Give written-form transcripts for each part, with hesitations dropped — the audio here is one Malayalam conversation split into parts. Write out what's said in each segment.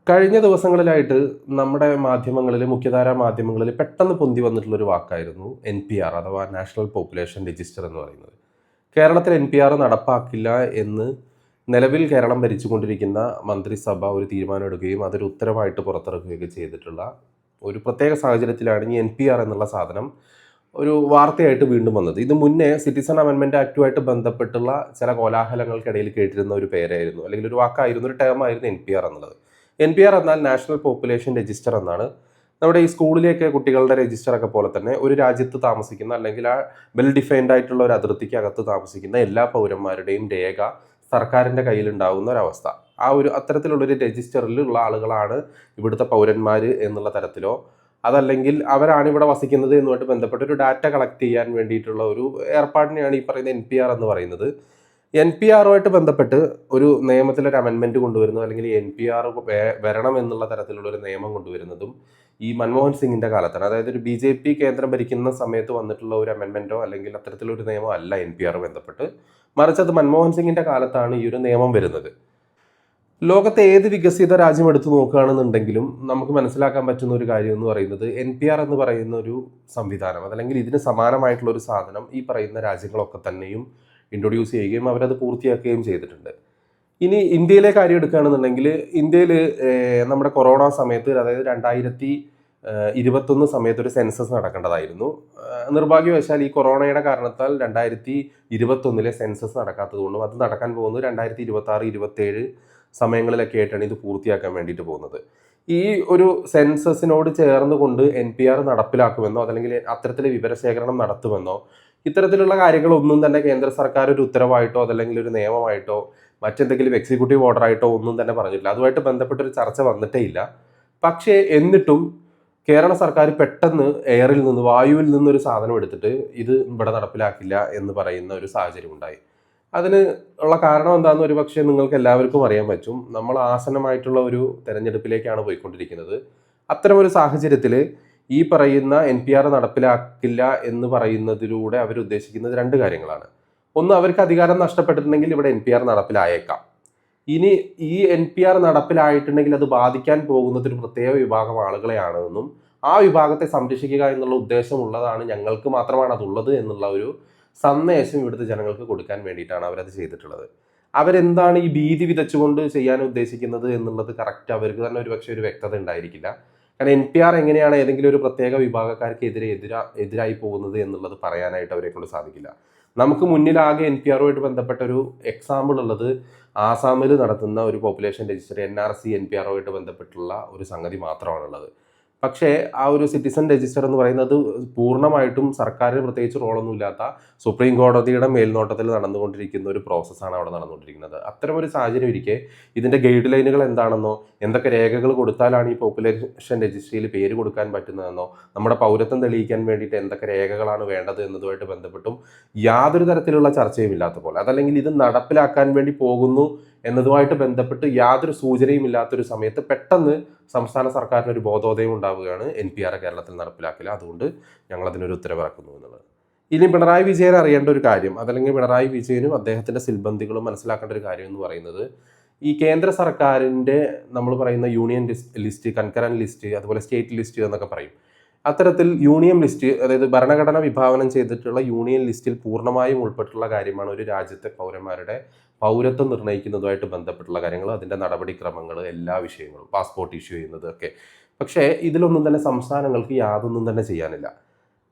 കഴിഞ്ഞ ദിവസങ്ങളിലായിട്ട് നമ്മുടെ മാധ്യമങ്ങളിൽ, മുഖ്യധാരാ മാധ്യമങ്ങളിൽ പെട്ടെന്ന് പൊന്തി വന്നിട്ടുള്ളൊരു വാക്കായിരുന്നു NPR അഥവാ നാഷണൽ പോപ്പുലേഷൻ രജിസ്റ്റർ എന്ന് പറയുന്നത്. കേരളത്തിൽ NPR നടപ്പാക്കില്ല എന്ന് നിലവിൽ കേരളം ഭരിച്ചുകൊണ്ടിരിക്കുന്ന മന്ത്രിസഭ ഒരു തീരുമാനമെടുക്കുകയും അതൊരു ഉത്തരവായിട്ട് പുറത്തിറക്കുകയൊക്കെ ചെയ്തിട്ടുള്ള ഒരു പ്രത്യേക സാഹചര്യത്തിലാണ് ഈ NPR എന്നുള്ള സാധനം ഒരു വാർത്തയായിട്ട് വീണ്ടും വന്നത്. ഇത് മുന്നേ സിറ്റിസൺ അമെൻമെൻറ്റ് ആക്റ്റുമായിട്ട് ബന്ധപ്പെട്ടുള്ള ചില കോലാഹലങ്ങൾക്കിടയിൽ കേട്ടിരുന്ന ഒരു പേരായിരുന്നു, അല്ലെങ്കിൽ ഒരു വാക്കായിരുന്നു, ഒരു ടേമായിരുന്നു NPR എന്നുള്ളത്. NPR എന്നാൽ നാഷണൽ പോപ്പുലേഷൻ രജിസ്റ്റർ എന്നാണ്. നമ്മുടെ ഈ സ്കൂളിലേക്ക് കുട്ടികളുടെ രജിസ്റ്ററൊക്കെ പോലെ തന്നെ ഒരു രാജ്യത്ത് താമസിക്കുന്ന, അല്ലെങ്കിൽ ആ വെൽ ഡിഫൈൻഡ് ആയിട്ടുള്ള ഒരു അതിർത്തിക്ക് അകത്ത് താമസിക്കുന്ന എല്ലാ പൗരന്മാരുടെയും രേഖ സർക്കാരിൻ്റെ കയ്യിലുണ്ടാകുന്ന ഒരവസ്ഥ. ആ ഒരു അത്തരത്തിലുള്ളൊരു രജിസ്റ്ററിലുള്ള ആളുകളാണ് ഇവിടുത്തെ പൗരന്മാർ എന്നുള്ള തരത്തിലോ, അതല്ലെങ്കിൽ അവരാണ് ഇവിടെ വസിക്കുന്നത് എന്നുമായിട്ട് ബന്ധപ്പെട്ട് ഒരു ഡാറ്റ കളക്ട് ചെയ്യാൻ വേണ്ടിയിട്ടുള്ള ഒരു ഏർപ്പാടിനെയാണ് ഈ പറയുന്ന NPR എന്ന് പറയുന്നത്. NPR ബന്ധപ്പെട്ട് ഒരു നിയമത്തിലൊരു അമെൻമെൻറ്റ് കൊണ്ടുവരുന്നത്, അല്ലെങ്കിൽ NPR വരണം എന്നുള്ള തരത്തിലുള്ള ഒരു നിയമം കൊണ്ടുവരുന്നതും ഈ മൻമോഹൻ സിംഗിൻ്റെ കാലത്താണ്. അതായത് ഒരു BJP കേന്ദ്രം ഭരിക്കുന്ന സമയത്ത് വന്നിട്ടുള്ള ഒരു അമെൻമെൻറ്റോ അല്ലെങ്കിൽ അത്തരത്തിലൊരു നിയമം അല്ല NPR ബന്ധപ്പെട്ട്, മറിച്ച് അത് മൻമോഹൻ സിംഗിൻ്റെ കാലത്താണ് ഈ ഒരു നിയമം വരുന്നത്. ലോകത്തെ ഏത് വികസിത രാജ്യം എടുത്തു നോക്കുകയാണെന്നുണ്ടെങ്കിലും നമുക്ക് മനസ്സിലാക്കാൻ പറ്റുന്ന ഒരു കാര്യം എന്ന് പറയുന്നത് NPR എന്ന് പറയുന്ന ഒരു സംവിധാനം, അതല്ലെങ്കിൽ ഇതിന് സമാനമായിട്ടുള്ള ഒരു സാധനം ഈ പറയുന്ന രാജ്യങ്ങളൊക്കെ തന്നെയും ഇൻട്രൊഡ്യൂസ് ചെയ്യുകയും അവരത് പൂർത്തിയാക്കുകയും ചെയ്തിട്ടുണ്ട്. ഇനി ഇന്ത്യയിലെ കാര്യം എടുക്കുകയാണെന്നുണ്ടെങ്കിൽ, ഇന്ത്യയിൽ നമ്മുടെ കൊറോണ സമയത്ത്, അതായത് 2021 സമയത്ത് ഒരു സെൻസസ് നടക്കേണ്ടതായിരുന്നു. നിർഭാഗ്യവശാൽ ഈ കൊറോണയുടെ കാരണത്താൽ 2021 സെൻസസ് നടക്കാത്തതുകൊണ്ടും അത് നടക്കാൻ പോകുന്നത് 2026, 27 സമയങ്ങളിലൊക്കെ ആയിട്ടാണ് ഇത് പൂർത്തിയാക്കാൻ വേണ്ടിയിട്ട് പോകുന്നത്. ഈ ഒരു സെൻസസിനോട് ചേർന്നുകൊണ്ട് NPR നടപ്പിലാക്കുമെന്നോ അതല്ലെങ്കിൽ അത്തരത്തിൽ വിവരശേഖരണം നടത്തുമെന്നോ ഇത്തരത്തിലുള്ള കാര്യങ്ങളൊന്നും തന്നെ കേന്ദ്ര സർക്കാർ ഒരു ഉത്തരവായിട്ടോ അതല്ലെങ്കിൽ ഒരു നിയമമായിട്ടോ മറ്റെന്തെങ്കിലും എക്സിക്യൂട്ടീവ് ഓർഡറായിട്ടോ ഒന്നും തന്നെ പറഞ്ഞിട്ടില്ല. അതുമായിട്ട് ബന്ധപ്പെട്ടൊരു ചർച്ച വന്നിട്ടേ ഇല്ല. പക്ഷേ എന്നിട്ടും കേരള സർക്കാർ പെട്ടെന്ന് എയറിൽ നിന്ന്, വായുവിൽ നിന്നൊരു സാധനം എടുത്തിട്ട് ഇത് ഇവിടെ നടപ്പിലാക്കില്ല എന്ന് പറയുന്ന ഒരു സാഹചര്യം ഉണ്ടായി. അതിന് ഉള്ള കാരണം എന്താണെന്ന് ഒരു പക്ഷേ നിങ്ങൾക്ക് എല്ലാവർക്കും അറിയാൻ പറ്റും. നമ്മൾ ആസന്നമായിട്ടുള്ള ഒരു തെരഞ്ഞെടുപ്പിലേക്കാണ് പോയിക്കൊണ്ടിരിക്കുന്നത്. അത്തരമൊരു സാഹചര്യത്തിൽ ഈ പറയുന്ന NPR നടപ്പിലാക്കില്ല എന്ന് പറയുന്നതിലൂടെ അവരുദ്ദേശിക്കുന്നത് രണ്ട് കാര്യങ്ങളാണ്. ഒന്ന്, അവർക്ക് അധികാരം നഷ്ടപ്പെട്ടിട്ടുണ്ടെങ്കിൽ ഇവിടെ NPR നടപ്പിലായേക്കാം. ഇനി ഈ NPR നടപ്പിലായിട്ടുണ്ടെങ്കിൽ അത് ബാധിക്കാൻ പോകുന്നത് ഒരു പ്രത്യേക വിഭാഗം ആളുകളെയാണെന്നും ആ വിഭാഗത്തെ സംരക്ഷിക്കുക എന്നുള്ള ഉദ്ദേശമുള്ളതാണ്, ഞങ്ങൾക്ക് മാത്രമാണ് അതുള്ളത് എന്നുള്ള ഒരു സന്ദേശം ഇവിടുത്തെ ജനങ്ങൾക്ക് കൊടുക്കാൻ വേണ്ടിയിട്ടാണ് അവരത് ചെയ്തിട്ടുള്ളത്. അവരെന്താണ് ഈ ഭീതി വിതച്ചുകൊണ്ട് ചെയ്യാൻ ഉദ്ദേശിക്കുന്നത് എന്നുള്ളത് കറക്റ്റ് അവർക്ക് തന്നെ ഒരുപക്ഷെ ഒരു വ്യക്തത ഉണ്ടായിരിക്കില്ല. കാരണം NPR എങ്ങനെയാണ് ഏതെങ്കിലും ഒരു പ്രത്യേക വിഭാഗക്കാർക്ക് എതിരായി പോകുന്നത് എന്നുള്ളത് പറയാനായിട്ട് അവരെ കൊണ്ട് സാധിക്കില്ല. നമുക്ക് മുന്നിലാകെ NPR ബന്ധപ്പെട്ട ഒരു എക്സാമ്പിൾ ഉള്ളത് ആസാമിൽ നടത്തുന്ന ഒരു പോപ്പുലേഷൻ രജിസ്റ്റർ NRC NPR ബന്ധപ്പെട്ടുള്ള ഒരു സംഗതി മാത്രമാണുള്ളത്. പക്ഷേ ആ ഒരു സിറ്റിസൺ രജിസ്റ്റർ എന്ന് പറയുന്നത് പൂർണ്ണമായിട്ടും സർക്കാരിന് പ്രത്യേകിച്ച് റോളൊന്നും ഇല്ലാത്ത സുപ്രീം കോടതിയുടെ മേൽനോട്ടത്തിൽ നടന്നുകൊണ്ടിരിക്കുന്ന ഒരു പ്രോസസ്സാണ് അവിടെ നടന്നുകൊണ്ടിരിക്കുന്നത്. അത്തരമൊരു സാഹചര്യം ഇരിക്കെ ഇതിൻ്റെ ഗൈഡ് ലൈനുകൾ എന്താണെന്നോ, എന്തൊക്കെ രേഖകൾ കൊടുത്താലാണ് ഈ പോപ്പുലേഷൻ രജിസ്ട്രിയിൽ പേര് കൊടുക്കാൻ പറ്റുന്നതെന്നോ, നമ്മുടെ പൗരത്വം തെളിയിക്കാൻ വേണ്ടിയിട്ട് എന്തൊക്കെ രേഖകളാണ് വേണ്ടത് എന്നതുമായിട്ട് ബന്ധപ്പെട്ടും യാതൊരു തരത്തിലുള്ള ചർച്ചയും ഇല്ലാത്ത പോലെ, അതല്ലെങ്കിൽ ഇത് നടപ്പിലാക്കാൻ വേണ്ടി പോകുന്നു എന്നതുമായിട്ട് ബന്ധപ്പെട്ട് യാതൊരു സൂചനയും ഇല്ലാത്തൊരു സമയത്ത് പെട്ടെന്ന് സംസ്ഥാന സർക്കാരിന് ഒരു ബോധോദയം ഉണ്ടാവുകയാണ് NPR കേരളത്തിൽ നടപ്പിലാക്കില്ല, അതുകൊണ്ട് ഞങ്ങൾ അതിനൊരു ഉത്തരവിറക്കുന്നു എന്നുള്ളത്. ഇനി പിണറായി വിജയൻ അറിയേണ്ട ഒരു കാര്യം, അതല്ലെങ്കിൽ പിണറായി വിജയനും അദ്ദേഹത്തിൻ്റെ സിൽബന്ധികളും മനസ്സിലാക്കേണ്ട ഒരു കാര്യം എന്ന് പറയുന്നത്, ഈ കേന്ദ്ര സർക്കാരിൻ്റെ നമ്മൾ പറയുന്ന യൂണിയൻ ലിസ്റ്റ്, കൺകറന്റ് ലിസ്റ്റ്, അതുപോലെ സ്റ്റേറ്റ് ലിസ്റ്റ് എന്നൊക്കെ പറയും. അത്തരത്തിൽ യൂണിയൻ ലിസ്റ്റ്, അതായത് ഭരണഘടന വിഭാവനം ചെയ്തിട്ടുള്ള യൂണിയൻ ലിസ്റ്റിൽ പൂർണ്ണമായും ഉൾപ്പെട്ടുള്ള കാര്യമാണ് ഒരു രാജ്യത്തെ പൗരന്മാരുടെ പൗരത്വം നിർണ്ണയിക്കുന്നതുമായിട്ട് ബന്ധപ്പെട്ടുള്ള കാര്യങ്ങൾ, അതിൻ്റെ നടപടിക്രമങ്ങൾ, എല്ലാ വിഷയങ്ങളും, പാസ്പോർട്ട് ഇഷ്യൂ ചെയ്യുന്നതൊക്കെ. പക്ഷേ ഇതിലൊന്നും തന്നെ സംസ്ഥാനങ്ങൾക്ക് യാതൊന്നും തന്നെ ചെയ്യാനില്ല.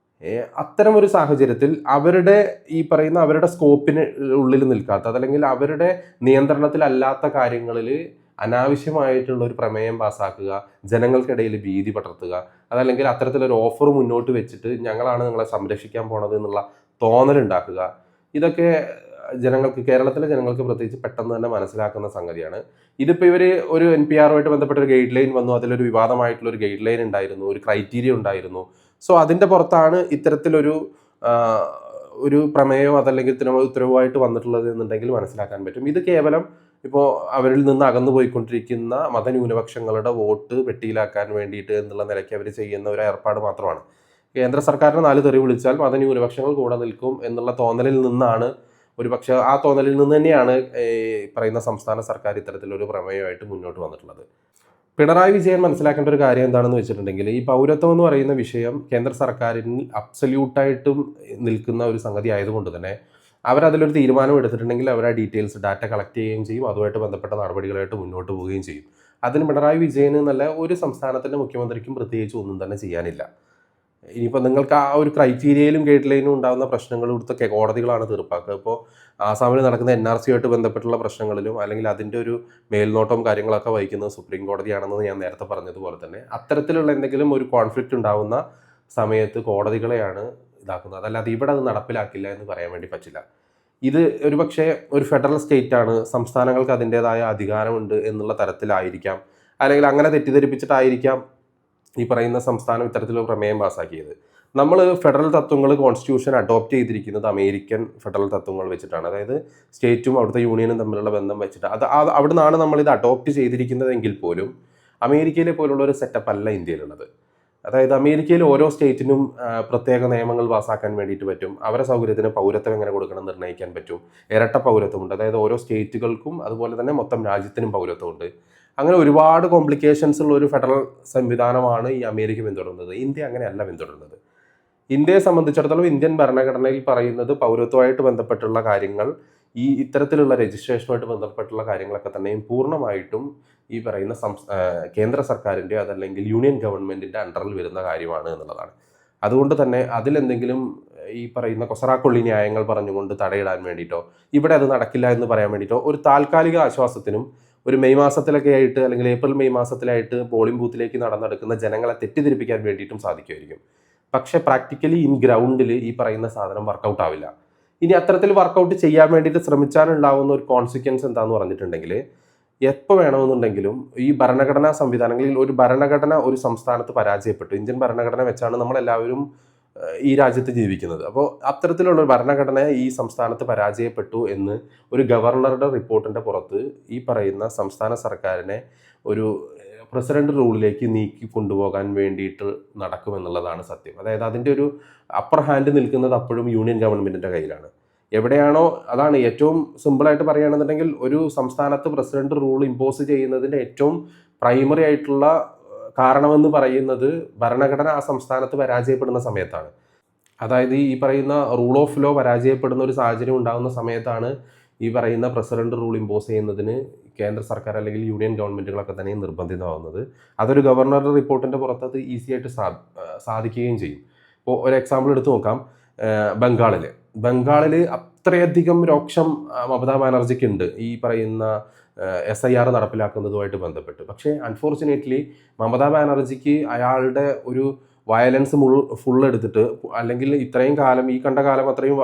അത്തരം ഒരു സാഹചര്യത്തിൽ അവരുടെ ഈ പറയുന്ന അവരുടെ സ്കോപ്പിന് ഉള്ളിൽ നിൽക്കാത്ത, അതല്ലെങ്കിൽ അവരുടെ നിയന്ത്രണത്തിലല്ലാത്ത കാര്യങ്ങളിൽ അനാവശ്യമായിട്ടുള്ള ഒരു പ്രമേയം പാസ്സാക്കുക, ജനങ്ങൾക്കിടയിൽ ഭീതി പടർത്തുക, അതല്ലെങ്കിൽ അത്തരത്തിലൊരു ഓഫർ മുന്നോട്ട് വെച്ചിട്ട് ഞങ്ങളാണ് നിങ്ങളെ സംരക്ഷിക്കാൻ പോണത് എന്നുള്ള തോന്നലുണ്ടാക്കുക, ഇതൊക്കെ കേരളത്തിലെ ജനങ്ങൾക്ക് പ്രത്യേകിച്ച് പെട്ടെന്ന് തന്നെ മനസ്സിലാക്കുന്ന സംഗതിയാണ്. ഇതിപ്പോൾ ഇവർ ഒരു NPR ബന്ധപ്പെട്ട ഒരു ഗൈഡ് ലൈൻ വന്നു, അതിലൊരു വിവാദമായിട്ടുള്ള ഒരു ഗൈഡ് ലൈൻ ഉണ്ടായിരുന്നു, ഒരു ക്രൈറ്റീരിയ ഉണ്ടായിരുന്നു. സോ അതിൻ്റെ പുറത്താണ് ഇത്തരത്തിലൊരു ഒരു പ്രമേയോ അതല്ലെങ്കിൽ ഉത്തരവുമായിട്ട് വന്നിട്ടുള്ളത് എന്നുണ്ടെങ്കിൽ മനസ്സിലാക്കാൻ പറ്റും. ഇത് കേവലം ഇപ്പോൾ അവരിൽ നിന്ന് അകന്നു പോയിക്കൊണ്ടിരിക്കുന്ന മതന്യൂനപക്ഷങ്ങളുടെ വോട്ട് വെട്ടിയിലാക്കാൻ വേണ്ടിയിട്ട് എന്നുള്ള നിലയ്ക്ക് അവർ ചെയ്യുന്ന ഒരു ഏർപ്പാട് മാത്രമാണ്. കേന്ദ്ര സർക്കാരിനെ 4 തെറി വിളിച്ചാൽ മതന്യൂനപക്ഷങ്ങൾ കൂടെ നിൽക്കും എന്നുള്ള തോന്നലിൽ നിന്നാണ്, ഒരുപക്ഷെ ആ തോന്നലിൽ നിന്ന് തന്നെയാണ് പറയുന്ന സംസ്ഥാന സർക്കാർ ഇത്തരത്തിലൊരു പ്രമേയമായിട്ട് മുന്നോട്ട് വന്നിട്ടുള്ളത്. പിണറായി വിജയൻ മനസ്സിലാക്കേണ്ട ഒരു കാര്യം എന്താണെന്ന് വെച്ചിട്ടുണ്ടെങ്കിൽ, ഈ പൗരത്വം എന്ന് പറയുന്ന വിഷയം കേന്ദ്ര സർക്കാരിന് അബ്സല്യൂട്ടായിട്ടും നിൽക്കുന്ന ഒരു സംഗതി ആയതുകൊണ്ട് തന്നെ അവരതിലൊരു തീരുമാനം എടുത്തിട്ടുണ്ടെങ്കിൽ അവർ ആ ഡീറ്റെയിൽസ് ഡാറ്റ കളക്ട് ചെയ്യുകയും ചെയ്യും, അതുമായിട്ട് ബന്ധപ്പെട്ട നടപടികളായിട്ട് മുന്നോട്ട് പോവുകയും ചെയ്യും. അതിന് പിണറായി വിജയന് എന്നല്ല ഒരു സംസ്ഥാനത്തിൻ്റെ മുഖ്യമന്ത്രിക്കും പ്രത്യേകിച്ച് ഒന്നും തന്നെ ചെയ്യാനില്ല. ഇനിയിപ്പോൾ നിങ്ങൾക്ക് ആ ഒരു ക്രൈറ്റീരിയയിലും ഗൈഡ് ലൈനും ഉണ്ടാകുന്ന പ്രശ്നങ്ങൾ ഇവിടുത്തെ കോടതികളാണ് തീർപ്പാക്കുക. ഇപ്പോൾ ആസാമിൽ നടക്കുന്ന NRC ആയിട്ട് ബന്ധപ്പെട്ടുള്ള പ്രശ്നങ്ങളിലും അല്ലെങ്കിൽ അതിൻ്റെ ഒരു മേൽനോട്ടവും കാര്യങ്ങളൊക്കെ വഹിക്കുന്നത് സുപ്രീം കോടതിയാണെന്ന് ഞാൻ നേരത്തെ പറഞ്ഞതുപോലെ തന്നെ അത്തരത്തിലുള്ള എന്തെങ്കിലും ഒരു കോൺഫ്ലിക്റ്റ് ഉണ്ടാകുന്ന സമയത്ത് കോടതികളെയാണ് ഇതാക്കുന്നത്. അതല്ലാതെ ഇവിടെ അത് നടപ്പിലാക്കില്ല എന്ന് പറയാൻ വേണ്ടി പറ്റില്ല. ഇത് ഒരുപക്ഷെ ഒരു ഫെഡറൽ സ്റ്റേറ്റ് ആണ്, സംസ്ഥാനങ്ങൾക്ക് അതിൻ്റേതായ അധികാരമുണ്ട് എന്നുള്ള തരത്തിലായിരിക്കാം, അല്ലെങ്കിൽ അങ്ങനെ തെറ്റിദ്ധരിപ്പിച്ചിട്ടായിരിക്കാം ഈ പറയുന്ന സംസ്ഥാനം ഇത്തരത്തിലുള്ള പ്രമേയം പാസ്സാക്കിയത്. നമ്മൾ ഫെഡറൽ തത്വങ്ങൾ കോൺസ്റ്റിറ്റ്യൂഷൻ അഡോപ്റ്റ് ചെയ്തിരിക്കുന്നത് അമേരിക്കൻ ഫെഡറൽ തത്വങ്ങൾ വെച്ചിട്ടാണ്. അതായത് സ്റ്റേറ്റും അവിടുത്തെ യൂണിയനും തമ്മിലുള്ള ബന്ധം വെച്ചിട്ട് അവിടെ നിന്നാണ് നമ്മളിത് അഡോപ്റ്റ് ചെയ്തിരിക്കുന്നതെങ്കിൽ പോലും അമേരിക്കയിലെ പോലുള്ള ഒരു സെറ്റപ്പ് അല്ല ഇന്ത്യയിലുള്ളത്. അതായത് അമേരിക്കയിൽ ഓരോ സ്റ്റേറ്റിനും പ്രത്യേക നിയമങ്ങൾ പാസ്സാക്കാൻ വേണ്ടിയിട്ട് പറ്റും. അവരെ സൗകര്യത്തിന് പൗരത്വം എങ്ങനെ കൊടുക്കണം നിർണ്ണയിക്കാൻ പറ്റും. ഇരട്ട പൗരത്വമുണ്ട്, അതായത് ഓരോ സ്റ്റേറ്റുകൾക്കും അതുപോലെ തന്നെ മൊത്തം രാജ്യത്തിനും പൗരത്വമുണ്ട്. അങ്ങനെ ഒരുപാട് കോംപ്ലിക്കേഷൻസ് ഉള്ള ഒരു ഫെഡറൽ സംവിധാനമാണ് ഈ അമേരിക്ക പിന്തുടരുന്നത്. ഇന്ത്യ അങ്ങനെയല്ല പിന്തുടരുന്നത്. ഇന്ത്യയെ സംബന്ധിച്ചിടത്തോളം ഇന്ത്യൻ ഭരണഘടനയിൽ പറയുന്നത് പൗരത്വമായിട്ട് ബന്ധപ്പെട്ടുള്ള കാര്യങ്ങൾ, ഈ ഇത്തരത്തിലുള്ള രജിസ്ട്രേഷനുമായിട്ട് ബന്ധപ്പെട്ടുള്ള കാര്യങ്ങളൊക്കെ തന്നെയും പൂർണ്ണമായിട്ടും ഈ പറയുന്ന കേന്ദ്ര സർക്കാരിൻ്റെ അതല്ലെങ്കിൽ യൂണിയൻ ഗവൺമെൻറ്റിൻ്റെ അണ്ടറിൽ വരുന്ന കാര്യമാണ് എന്നുള്ളതാണ്. അതുകൊണ്ട് തന്നെ അതിലെന്തെങ്കിലും ഈ പറയുന്ന കൊസറാക്കൊള്ളി ന്യായങ്ങൾ പറഞ്ഞുകൊണ്ട് തടയിടാൻ വേണ്ടിയിട്ടോ ഇവിടെ അത് നടക്കില്ല എന്ന് പറയാൻ വേണ്ടിയിട്ടോ ഒരു താൽക്കാലിക ആശ്വാസത്തിനും ഒരു മെയ് മാസത്തിലൊക്കെ ആയിട്ട് അല്ലെങ്കിൽ ഏപ്രിൽ മെയ് മാസത്തിലായിട്ട് പോളിംഗ് ബൂത്തിലേക്ക് നടന്നെടുക്കുന്ന ജനങ്ങളെ തെറ്റിദ്ധരിപ്പിക്കാൻ വേണ്ടിയിട്ടും സാധിക്കുമായിരിക്കും. പക്ഷേ പ്രാക്ടിക്കലി ഇൻ ഗ്രൗണ്ടിൽ ഈ പറയുന്ന സാധനം വർക്കൗട്ട് ആവില്ല. ഇനി അത്തരത്തിൽ വർക്കൗട്ട് ചെയ്യാൻ വേണ്ടിയിട്ട് ശ്രമിച്ചാലുണ്ടാവുന്ന ഒരു കോൺസിക്വൻസ് എന്താണെന്ന് പറഞ്ഞിട്ടുണ്ടെങ്കിൽ, എപ്പോൾ വേണമെന്നുണ്ടെങ്കിലും ഈ ഭരണഘടനാ സംവിധാനങ്ങളിൽ ഒരു ഭരണഘടന ഒരു സംസ്ഥാനത്ത് പരാജയപ്പെട്ടു, ഇന്ത്യൻ ഭരണഘടന വെച്ചാണ് നമ്മളെല്ലാവരും ഈ രാജ്യത്ത് ജീവിക്കുന്നത്. അപ്പോൾ അത്തരത്തിലുള്ള ഒരു ഭരണഘടന ഈ സംസ്ഥാനത്ത് പരാജയപ്പെട്ടു എന്ന് ഒരു ഗവർണറുടെ റിപ്പോർട്ടിൻ്റെ പുറത്ത് ഈ പറയുന്ന സംസ്ഥാന സർക്കാരിനെ ഒരു പ്രസിഡന്റ് റൂളിലേക്ക് നീക്കി കൊണ്ടുപോകാൻ വേണ്ടിയിട്ട് നടക്കുമെന്നുള്ളതാണ് സത്യം. അതായത് അതിൻ്റെ ഒരു അപ്പർ ഹാൻഡ് നിൽക്കുന്നത് അപ്പോഴും യൂണിയൻ ഗവൺമെൻറ്റിൻ്റെ കയ്യിലാണ്. എവിടെയാണോ, അതാണ് ഏറ്റവും സിമ്പിളായിട്ട് പറയുകയാണെന്നുണ്ടെങ്കിൽ ഒരു സംസ്ഥാനത്ത് പ്രസിഡന്റ് റൂൾ ഇമ്പോസ് ചെയ്യുന്നതിൻ്റെ ഏറ്റവും പ്രൈമറി ആയിട്ടുള്ള കാരണമെന്ന് പറയുന്നത് ഭരണഘടന ആ സംസ്ഥാനത്ത് പരാജയപ്പെടുന്ന സമയത്താണ്. അതായത് ഈ പറയുന്ന റൂൾ ഓഫ് ലോ പരാജയപ്പെടുന്ന ഒരു സാഹചര്യം ഉണ്ടാകുന്ന സമയത്താണ് ഈ പറയുന്ന പ്രസിഡന്റ് റൂൾ ഇമ്പോസ് ചെയ്യുന്നതിന് കേന്ദ്ര സർക്കാർ അല്ലെങ്കിൽ യൂണിയൻ ഗവൺമെൻറ്റുകളൊക്കെ തന്നെ നിർബന്ധിതമാവുന്നത്. അതൊരു ഗവർണറുടെ റിപ്പോർട്ടിൻ്റെ പുറത്ത് അത് ഈസി ആയിട്ട് സാധിക്കുകയും ചെയ്യും. ഇപ്പോൾ ഒരു എക്സാമ്പിൾ എടുത്ത് നോക്കാം. ബംഗാളിൽ അത്രയധികം രോക്ഷം മമതാ ബാനർജിക്ക് ഉണ്ട് ഈ പറയുന്ന SIR നടപ്പിലാക്കുന്നതുമായിട്ട് ബന്ധപ്പെട്ട്. പക്ഷേ അൺഫോർച്ചുനേറ്റ്ലി മമതാ ബാനർജിക്ക് അയാളുടെ ഒരു വയലൻസ് ഫുൾ എടുത്തിട്ട്, അല്ലെങ്കിൽ ഇത്രയും കാലം ഈ കണ്ട കാലം അത്രയും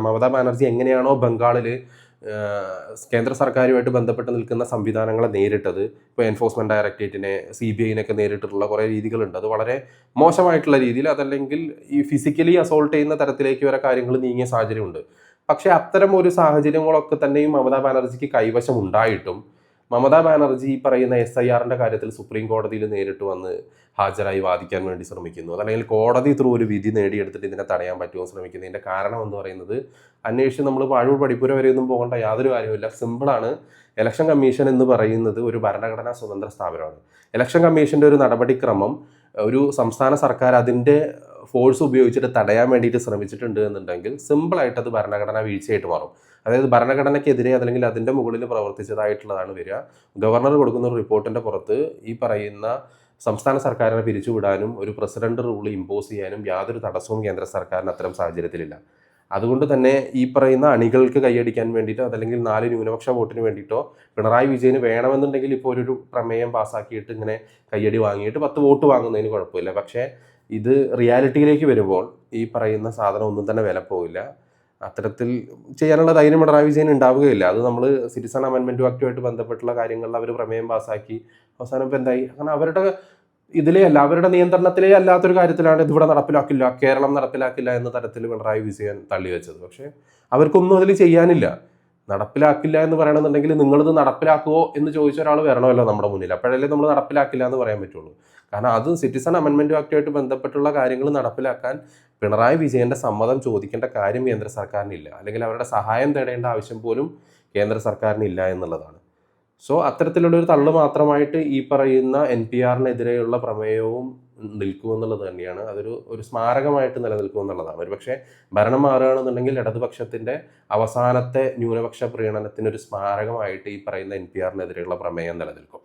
മമതാ ബാനർജി എങ്ങനെയാണോ ബംഗാളിൽ കേന്ദ്ര സർക്കാരുമായിട്ട് ബന്ധപ്പെട്ട് നിൽക്കുന്ന സംവിധാനങ്ങളെ നേരിട്ടത്, ഇപ്പോൾ എൻഫോഴ്സ്മെൻറ്റ് ഡയറക്ടറേറ്റിനെ CBIനെയൊക്കെ നേരിട്ടിട്ടുള്ള കുറേ രീതികളുണ്ട്. അത് വളരെ മോശമായിട്ടുള്ള രീതിയിൽ, അതല്ലെങ്കിൽ ഈ ഫിസിക്കലി അസോൾട്ട് ചെയ്യുന്ന തരത്തിലേക്ക് വരെ കാര്യങ്ങൾ നീങ്ങിയ സാഹചര്യമുണ്ട്. പക്ഷേ അത്തരം ഒരു സാഹചര്യങ്ങളൊക്കെ തന്നെയും മമതാ ബാനർജിക്ക് കൈവശം ഉണ്ടായിട്ടും മമതാ ബാനർജി ഈ പറയുന്ന SIRൻ്റെ കാര്യത്തിൽ സുപ്രീം കോടതിയിൽ നേരിട്ട് വന്ന് ഹാജരായി വാദിക്കാൻ വേണ്ടി ശ്രമിക്കുന്നു. അതല്ലെങ്കിൽ കോടതി ത്രൂ ഒരു വിധി നേടിയെടുത്തിട്ട് ഇതിനെ തടയാൻ പറ്റുമോ ശ്രമിക്കുന്നതിൻ്റെ കാരണം എന്ന് പറയുന്നത്, അന്വേഷിച്ച് നമ്മൾ പാഴൂർ പഠിപ്പുര വരെയൊന്നും പോകേണ്ട യാതൊരു കാര്യമില്ല. സിമ്പിളാണ്. ഇലക്ഷൻ കമ്മീഷൻ എന്ന് പറയുന്നത് ഒരു ഭരണഘടനാ സ്വതന്ത്ര സ്ഥാപനമാണ്. ഇലക്ഷൻ കമ്മീഷൻ്റെ ഒരു നടപടിക്രമം ഒരു സംസ്ഥാന സർക്കാർ അതിൻ്റെ ഫോഴ്സ് ഉപയോഗിച്ചിട്ട് തടയാൻ വേണ്ടിയിട്ട് ശ്രമിച്ചിട്ടുണ്ട് എന്നുണ്ടെങ്കിൽ സിമ്പിളായിട്ട് അത് ഭരണഘടനാ വീഴ്ചയായിട്ട് മാറും. അതായത് ഭരണഘടനയ്ക്കെതിരെ അല്ലെങ്കിൽ അതിൻ്റെ മുകളിൽ പ്രവർത്തിച്ചതായിട്ടുള്ളതാണ് വരിക. ഗവർണർ കൊടുക്കുന്ന ഒരു റിപ്പോർട്ടിൻ്റെ പുറത്ത് ഈ പറയുന്ന സംസ്ഥാന സർക്കാരിനെ പിരിച്ചുവിടാനും ഒരു പ്രസിഡന്റ് റൂൾ ഇമ്പോസ് ചെയ്യാനും യാതൊരു തടസ്സവും കേന്ദ്ര സർക്കാരിന് അത്തരം സാഹചര്യത്തിലില്ല. അതുകൊണ്ട് തന്നെ ഈ പറയുന്ന അണികൾക്ക് കൈയടിക്കാൻ വേണ്ടിയിട്ടോ അതല്ലെങ്കിൽ 4 ന്യൂനപക്ഷ വോട്ടിന് വേണ്ടിയിട്ടോ പിണറായി വിജയന് വേണമെന്നുണ്ടെങ്കിൽ ഇപ്പോൾ ഒരു പ്രമേയം പാസ്സാക്കിയിട്ട് ഇങ്ങനെ കയ്യടി വാങ്ങിയിട്ട് 10 വോട്ട് വാങ്ങുന്നതിന് കുഴപ്പമില്ല. പക്ഷേ ഇത് റിയാലിറ്റിയിലേക്ക് വരുമ്പോൾ ഈ പറയുന്ന സാധനം ഒന്നും തന്നെ വില പോവില്ല. അത്തരത്തിൽ ചെയ്യാനുള്ള ധൈര്യം പിണറായി വിജയൻ ഉണ്ടാവുകയില്ല. അത് നമ്മൾ സിറ്റിസൺ അമെൻമെൻറ്റ് ആക്റ്റുമായിട്ട് ബന്ധപ്പെട്ടുള്ള കാര്യങ്ങളിൽ അവർ പ്രമേയം പാസ്സാക്കി അവസാനം ഇപ്പോൾ എന്തായി, അങ്ങനെ അവരുടെ ഇതിലേ അല്ല, അവരുടെ നിയന്ത്രണത്തിലേ അല്ലാത്തൊരു കാര്യത്തിലാണ് ഇതിവിടെ നടപ്പിലാക്കില്ല, കേരളം നടപ്പിലാക്കില്ല എന്ന തരത്തിൽ പിണറായി വിജയൻ തള്ളിവെച്ചത്. പക്ഷേ അവർക്കൊന്നും അതിൽ ചെയ്യാനില്ല. നടപ്പിലാക്കില്ല എന്ന് പറയണമെന്നുണ്ടെങ്കിൽ നിങ്ങളിത് നടപ്പിലാക്കുമോ എന്ന് ചോദിച്ച ഒരാൾ വരണമല്ലോ നമ്മുടെ മുന്നിൽ. അപ്പോഴല്ലേ നമ്മൾ നടപ്പിലാക്കില്ല എന്ന് പറയാൻ പറ്റുള്ളൂ. കാരണം അത് സിറ്റിസൺ അമെൻമെൻറ്റ് ആക്റ്റുമായിട്ട് ബന്ധപ്പെട്ടുള്ള കാര്യങ്ങൾ നടപ്പിലാക്കാൻ പിണറായി വിജയൻ്റെ സമ്മതം ചോദിക്കേണ്ട കാര്യം കേന്ദ്ര സർക്കാരിനില്ല, അല്ലെങ്കിൽ അവരുടെ സഹായം തേടേണ്ട ആവശ്യം പോലും കേന്ദ്ര സർക്കാരിനില്ല എന്നുള്ളതാണ്. സോ അത്തരത്തിലുള്ള ഒരു തള്ളു മാത്രമായിട്ട് ഈ പറയുന്ന NPR-നെതിരെയുള്ള പ്രമേയവും നിൽക്കുമെന്നുള്ളത് തന്നെയാണ്. ഒരു സ്മാരകമായിട്ട് നിലനിൽക്കുമെന്നുള്ളതാണ്. ഒരുപക്ഷെ ഭരണം മാറുകയാണെന്നുണ്ടെങ്കിൽ ഇടതുപക്ഷത്തിൻ്റെ അവസാനത്തെ ന്യൂനപക്ഷ പ്രീണനത്തിനൊരു സ്മാരകമായിട്ട് ഈ പറയുന്ന NPR-നെതിരെയുള്ള പ്രമേയം നിലനിൽക്കും.